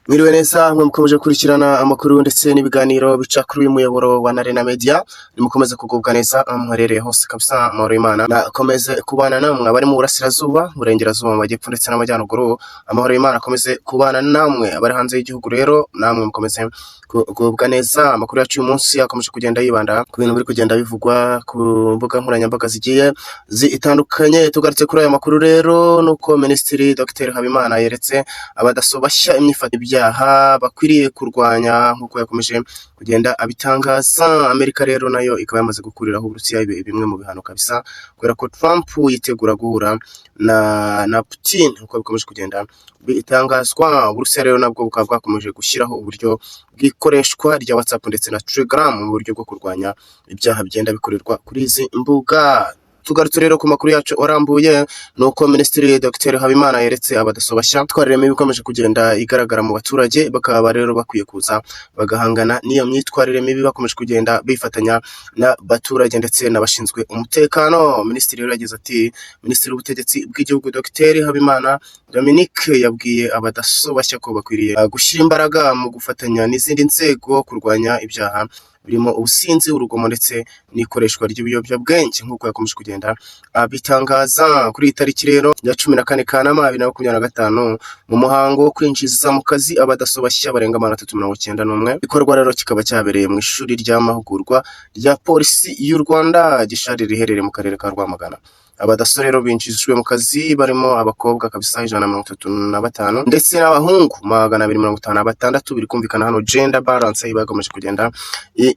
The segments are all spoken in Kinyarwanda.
Mwiriwe neza mwe mukomeje kurikirana amakuru ndetse n'ibiganiro bica kuri uyu muyoboro wa Arena Media. Nimukomeze kugubwa neza muherereye hose kabisa, amahoro y'Imana nakomeze kubana namwe abari mu burasirazuba, burengerazuba, mu majyepfo ndetse n'amajyaruguru. Amahoro y'Imana akomeze kubana namwe abari hanze y'igihugu, rero namwe mukomeze kugubwa neza. Amakuru yacu uyu munsi akomeje kugenda yibanda ku bintu biri kugenda bivugwa ku mbuga nkoranyambaga zigiye zitandukanye. Tugarutse kuri aya makuru rero nuko Minisitiri Dr Habimana yeretse abadaso bashya imyifatire ibyaha bakwiriye kurwanya nk'uko yakomeje kugenda abitangaza. Amerika rero nayo ikaba yamaze gukuriraho Uburusiya bimwe mu bihano kabisa, kubera ko Trump yitegura guhura na Putin nk'uko bikomeje kugenda bitangazwa. Uburusiya rero nabwo bukaba bwakomeje gushyiraho uburyo bw'ikoreshwa rya WhatsApp ndetse na Telegram mu buryo bwo kurwanya ibyaha bigenda bikorerwa kuri izi mbuga. Tugarutse rero ku makuru yacu arambuye nuko Minisitiri Dr Habimana yeretse abadaso bashya twarereme bikomeje kugenda igaragara mu baturage, bakaba rero bakwiye kuza bagahangana n'iyo myitwarire mibi bakomeje kugenda bifatanya n'abaturage ndetse n'abashinzwe umutekano. Minisitiri rero yagize ati, Minisitiri w'ubutegetsi bw'igihugu Dr Habimana Dominique yabwiye abadaso bashya ko bakwiriye gushyira imbaraga mu gufatanya n'izindi nzego kurwanya ibyaha birimo ubusinzi, urugomo ndetse n'ikoreshwa ry'ibiyobyabwenge nk'uko yakomeje kugenda abitangaza. Kuri iyi tariki rero ya 14 Kanama 2025 mu muhango wo kwinjiza mu kazi abadaso bashya barenga 391, ikorwa rero kikaba cyabereye mu ishuri ry'amahugurwa rya polisi y'u Rwanda Gishari riherereye mu karere ka Rwamagana. Abadaso rero binjijwe mu kazi barimo abakobwa kabisa 135 ndetse n'abahungu 256. Biri kumvikana hano gender balance ibagomeje kugenda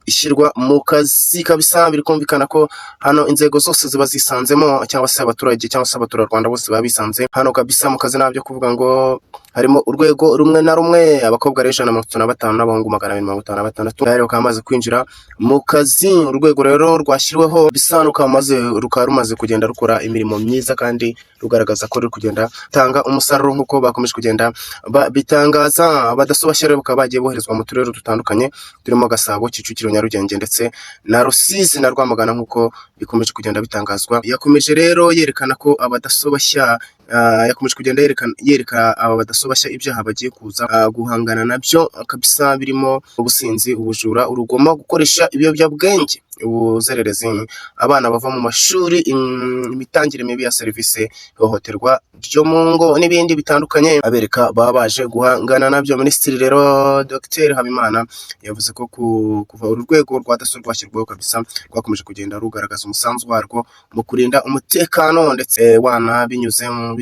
ishyirwa mu kazi kabisa. Biri kumvikana ko hano inzego zose ziba zisanzemo, cyangwa se abaturage cyangwa se abaturarwanda bose babisanze hano kabisa mu kazi. Nabyo kuvuga ngo harimo urwego rumwe na rumwe, abakobwa 135 n'abahungu 256 rero kamaze kwinjira mu kazi. Urwego rero rwashyiriweho bisanuka maze rukaba rumaze kugenda rukora imirimo myiza kandi rugaragaza ko ruri kugenda tanga umusaruro nk'uko bakomeje kugenda bitangaza. Abadaso bashya rero bakaba bagiye boherezwa mu turere dutandukanye turimo Gasabo, Kicukiro, Nyarugenge ndetse na Rusizi na Rwamagana nk'uko bikomeje kugenda bitangazwa. Yakomeje rero yerekana ko abadaso bashya yakomeje kugenda yereka aba badaso bashya ibyaha bagiye kuza guhangana nabyo kabisa, birimo ubusinzi, ubujura, urugomo, gukoresha ibiyobyabwenge, ubuzererezi, abana bava mu mashuri, imitangire mibi ya serivisi, ihohoterwa ryo mu ngo n'ibindi bitandukanye abereka baba baje guhangana nabyo. Minisitiri rero Dr Habimana yavuze ko kuva urwego rwa daso rwashyirwaho kabisa rwakomeje kugenda rugaragaza umusanzu warwo mu kurinda umutekano ndetse wana binyuze mu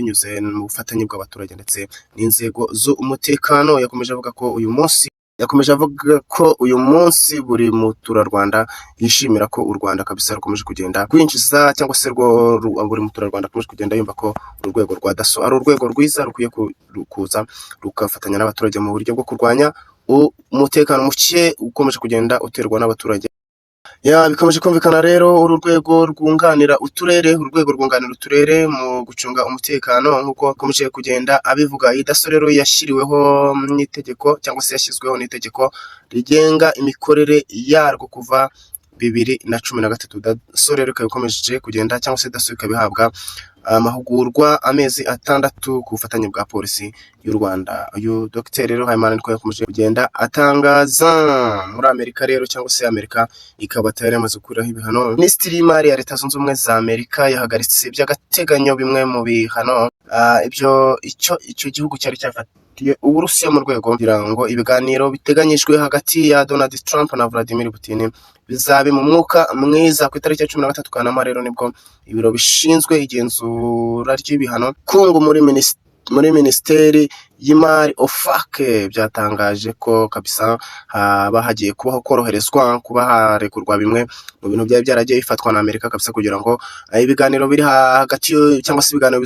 bufatanye bw'abaturage ndetse n'inzego z'umutekano. Yakomeje avuga ko uyu munsi buri muturarwanda yishimira ko u Rwanda kabisa rukomeje kugenda kwinjiza, cyangwa se buri muturarwanda akomeje kugenda yumva ko urwego rwa daso ari urwego rwiza rukwiye kuza rukafatanya n'abaturage mu buryo bwo kurwanya umutekano muke ukomeje kugenda uterwa n'abaturage. Bikomeje kumvikana rero uru rwego rwunganira uturere mu gucunga umutekano nk'uko akomeje kugenda abivuga. Iyi daso rero yashyiriweho n'itegeko, cyangwa se yashyizweho n'itegeko rigenga imikorere yarwo kuva 2013. Daso rero ikaba ikomeje kugenda, cyangwa se daso ikaba ihabwa amahugurwa amezi 6 ku bufatanye bwa polisi y'u Rwanda. Uyu Dr rero Habimana niko yakomeje kugenda atangaza. Muri Amerika rero, cyangwa se Amerika ikaba tayari yamaze gukuraho ibihano. Minisitiri w'imari ya Leta Zunze Ubumwe za Amerika yahagaritse by'agateganyo bimwe mu bihano icyo gihugu cyari cyafatiye Uburusiya mu rwego kugira ngo ibiganiro biteganyijwe hagati ya Donald Trump na Vladimir Putin bizabe mu mwuka mwiza. Ku itariki ya 13 Kanama rero nibwo ibiro bishinzwe igenzura ry'ibihano kungu muri Minisiteri y'Imari OFAC byatangaje ko kabisa haba hagiye kubaho koroherezwa kuba harekurwa bimwe mu bintu byari byaragiye bifatwa na Amerika kabisa, kugira ngo ibiganiro biri hagati, cyangwa se ibiganiro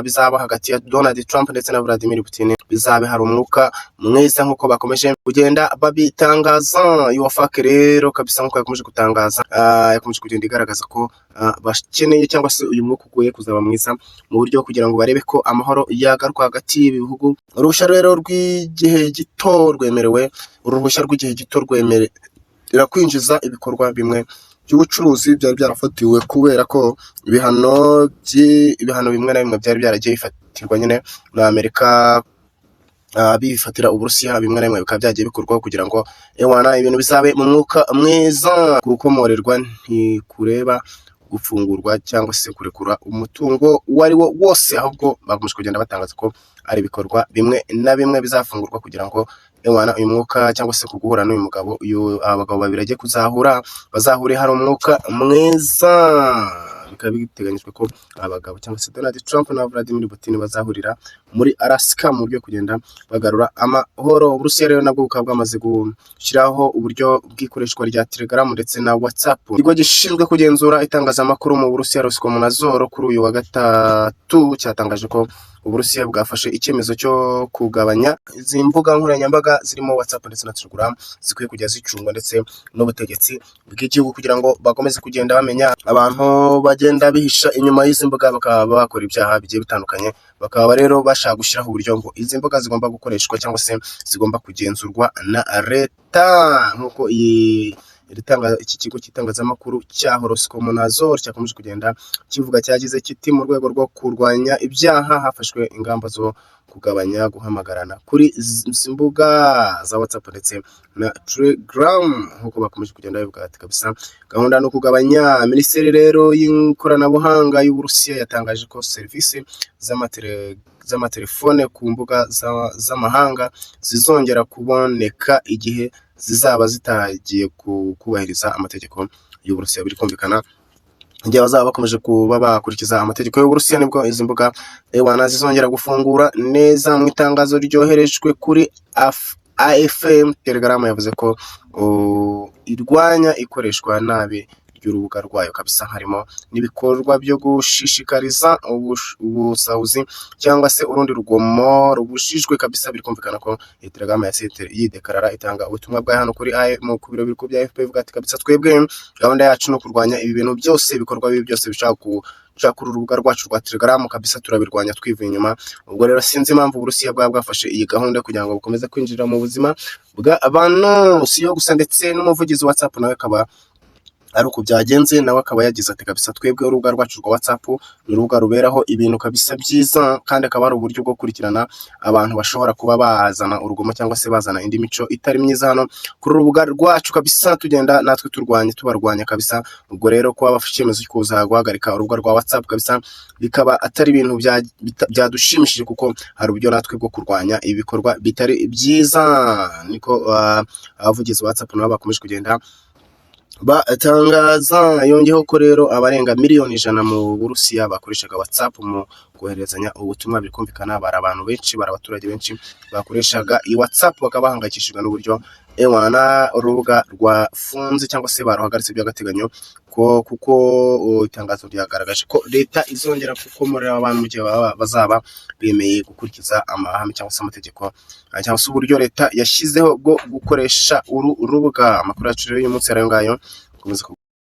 bizaba hagati ya Donald Trump ndetse na Vladimir Putin bizabe hari umwuka mwiza nk'uko bakomeje kugenda babitangaza. OFAC rero kabisa nk'uko yakomeje gutangaza, yakomeje kugenda igaragaza ko bakeneye, cyangwa se uyu mwuka ugiye kuzaba mwiza mu buryo kugira ngo barebe ko amahoro yagaruka hagati y'ibihugu. Uruhushya rero rw'igihe gito rwemerewe, rwemerera kwinjiza ibikorwa bimwe by'ubucuruzi byari byarafatiwe kubera ko ibihano bimwe na bimwe byari byaragiye bifatirwa nyine na Amerika bifatira Uburusiya bimwe na bimwe bikaba byagiye bikorwaho kugira ngo ibintu bizabe mu mwuka mwiza. Gukomorerwa ntikureba gufungurwa cyangwa se kurekura umutungo uwo ari wo wose, ahubwo bakomeje kugenda batangaza ko ari ibikorwa bimwe na bimwe bizafungurwa kugira ngo uyu mwuka cyangwa se guhura n'uyu mugabo, abagabo babiri agiye kuzahura, bazahure hari umwuka mwiza. Bikaba biteganyijwe ko abagabo cyangwa se Donald Trump na Vladimir Putin bazahurira muri Alaska mu buryo kugenda bagarura amahoro. Uburusiya rero nabwo bukaba bwamaze gushyiraho uburyo bw'ikoreshwa rya Telegram ndetse na WhatsApp. Ikigo gishinzwe kugenzura itangazamakuru mu Burusiya Roskomnadzor kuri uyu wa gatatu cyatangaje ko Uburusiya bwafashe icyemezo cyo kugabanya izi mbuga nkoranyambaga zirimo WhatsApp ndetse na Telegram zikwiye kujya zicungwa ndetse n'ubutegetsi bw'igihugu kugira ngo bakomeze kugenda bamenya abantu bagenda bihisha inyuma y'izi mbuga bakaba bakora ibyaha bigiye bitandukanye. Bakaba rero bashaka gushyiraho uburyo ngo izi mbuga zigomba gukoreshwa cyangwa se zigomba kugenzurwa na leta, nk'uko iki kigo cy'itangazamakuru cya Roskomnadzor cyakomeje kugenda kivuga, cyagize kiti mu rwego rwo kurwanya ibyaha hafashwe ingamba zo kugabanya guhamagarana kuri izi mbuga za WhatsApp ndetse na Telegram, nk'uko bakomeje kugenda babivuga ati kabisa gahunda no kugabanya. Minisiteri rero y'ikoranabuhanga y'Uburusiya yatangaje ko serivisi z'amatelefone ku mbuga z'amahanga zizongera kuboneka igihe zizaba zitagiye kubahiriza amategeko y'Uburusiya. Biri kumvikana igihe bazaba bakomeje kuba bakurikiza amategeko y'Uburusiya nibwo izi mbuga zizongera gufungura neza. Mu itangazo ryoherejwe kuri AFM, Telegram yavuze ko irwanya ikoreshwa nabi ry'urubuga rwayo kabisa, harimo n'ibikorwa byo gushishikariza ubusahuzi cyangwa se urundi rugomo rubujijwe kabisa. Biri kumvikana ko Telegram yidekarara itanga ubutumwa bwa hano kuri ku biro bikuru bya FPR ivuga ati kabisa twebwe gahunda yacu no kurwanya ibi bintu byose, ibikorwa bibi byose bishaka kuri urubuga rwacu rwa Telegram kabisa, turabirwanya twivuye inyuma. Ubwo rero sinzi impamvu Uburusiya bwafashe iyi gahunda kugira ngo bukomeze kwinjira mu buzima bw'abantu, si yo gusa ndetse n'umuvugizi wa WhatsApp nawe akaba ari uko byagenze, nawe akaba yagize ati kabisa twebwe urubuga rwacu rwa WhatsApp ni urubuga ruberaho ibintu kabisa byiza, kandi akaba ari uburyo bwo gukurikirana abantu bashobora kuba bazana urugomo cyangwa se bazana indi mico itari myiza hano kuri urubuga rwacu kabisa, tugenda natwe tubarwanya kabisa. Ubwo rero kuba bafashe icyemezo cyo kuza guhagarika urubuga rwa WhatsApp kabisa bikaba atari ibintu byadushimishije, kuko hari uburyo natwe bwo kurwanya ibikorwa bitari byiza. Niko abavugizi ba WhatsApp nabo bakomeje kugenda batangaza. Yongeyeho ko rero abarenga miliyoni 100 mu Burusiya bakoreshaga WhatsApp mu koherezanya ubutumwa. Bikumvikana bari abantu benshi, bari abaturage benshi bakoreshaga iyi WhatsApp, bakaba bahangayikishijwe n'uburyo urubuga rwafunze cyangwa se baruhagaritse by'agateganyo, kuko itangazo ryagaragaje ko leta izongera gukomorera abantu mu gihe bazaba bemeye gukurikiza amahame cyangwa se amategeko cyangwa se uburyo leta yashyizeho bwo gukoresha uru rubuga. Amakuru yacu rero y'uyu munsi yari ayo ngayo.